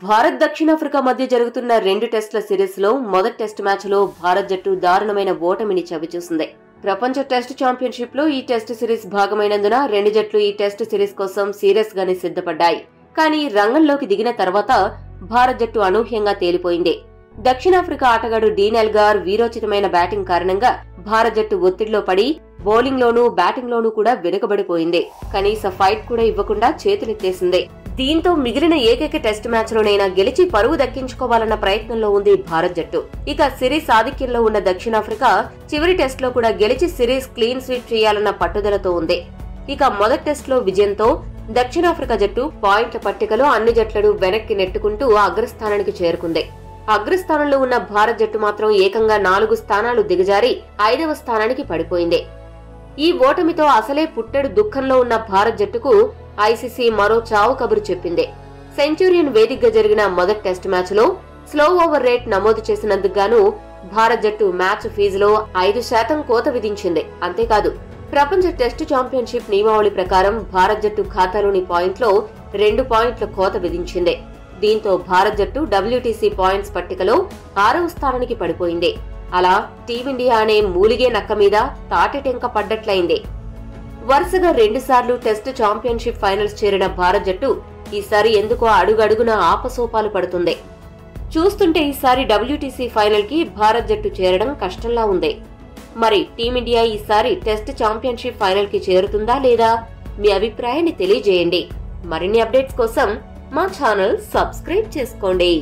భారత్ దక్షిణాఫ్రికా మధ్య జరుగుతున్న 2 టెస్టుల సిరీస్ లో మొదటి టెస్ట్ మ్యాచ్ లో భారత్ జట్టు దారుణమైన ఓటమిని చవిచూసింది. ప్రపంచ టెస్ట్ ఛాంపియన్షిప్ లో ఈ టెస్ట్ సిరీస్ భాగమైనందున 2 జట్లు ఈ టెస్ట్ సిరీస్ కోసం సీరియస్ గానే సిద్ధపడ్డాయి. కానీ రంగంలోకి దిగిన తర్వాత భారత్ జట్టు అనూహ్యంగా తేలిపోయింది. దక్షిణాఫ్రికా ఆటగాడు డీన్ ఎల్గార్ వీరోచితమైన బ్యాటింగ్ కారణంగా భారత్ జట్టు ఒత్తిడిలో పడి బౌలింగ్ లోనూ బ్యాటింగ్ లోనూ కూడా వెనుకబడిపోయింది. కనీస ఫైట్ కూడా ఇవ్వకుండా చేతులెత్తేసింది. దీంతో మిగిలిన ఏకైక టెస్ట్ మ్యాచ్ లోనైనా గెలిచి పరువు దక్కించుకోవాలన్న ప్రయత్నంలో ఉంది భారత్ జట్టు. ఇక సిరీస్ ఆధిక్యంలో ఉన్న దక్షిణాఫ్రికా చివరి టెస్ట్ లో కూడా గెలిచి సిరీస్ క్లీన్ స్వీప్ చేయాలన్న పట్టుదలతో ఉంది. ఇక మొదటి టెస్ట్ లో విజయంతో దక్షిణాఫ్రికా జట్టు పాయింట్ల పట్టికలో అన్ని జట్లను వెనక్కి నెట్టుకుంటూ అగ్రస్థానానికి చేరుకుంది. అగ్రస్థానంలో ఉన్న భారత్ జట్టు మాత్రం ఏకంగా 4 స్థానాలు దిగజారి 5వ స్థానానికి పడిపోయింది. ఈ ఓటమితో అసలే పుట్టెడు దుఃఖంలో ఉన్న భారత్ జట్టుకు ఐసీసీ మరో చావు కబురు చెప్పింది. సెంచూరియన్ వేదికగా జరిగిన మొదటి టెస్ట్ మ్యాచ్ లో స్లో ఓవర్ రేట్ నమోదు చేసినందుకు గాను భారత్ జట్టు మ్యాచ్ ఫీజులో 5% కోత విధించింది. అంతేకాదు ప్రపంచ టెస్ట్ ఛాంపియన్షిప్ నియమావళి ప్రకారం భారత్ జట్టు ఖాతాలోని పాయింట్లో 2 పాయింట్ల కోత విధించింది. దీంతో భారత్ జట్టు WTC పాయింట్స్ పట్టికలో 6వ స్థానానికి పడిపోయింది. అలా టీమిండియా అనే మూలిగే నక్క మీద తాటిటెంక పడ్డట్లయింది. వరుసగా 2 సార్లు టెస్ట్ ఛాంపియన్షిప్ ఫైనల్స్ చేరిన భారత్ జట్టు ఈసారి ఎందుకో అడుగడుగున ఆపసోపాలు పడుతుంది. చూస్తుంటే ఈసారి WTC ఫైనల్ కి భారత్ జట్టు చేరడం కష్టంలా ఉంది. మరి టీమిండియా ఈసారి టెస్ట్ ఛాంపియన్షిప్ ఫైనల్ కి చేరుతుందా లేదా? మీ అభిప్రాయాన్ని తెలియజేయండి. మరిన్ని అప్డేట్స్ కోసం మా ఛానల్ సబ్స్క్రైబ్ చేసుకోండి.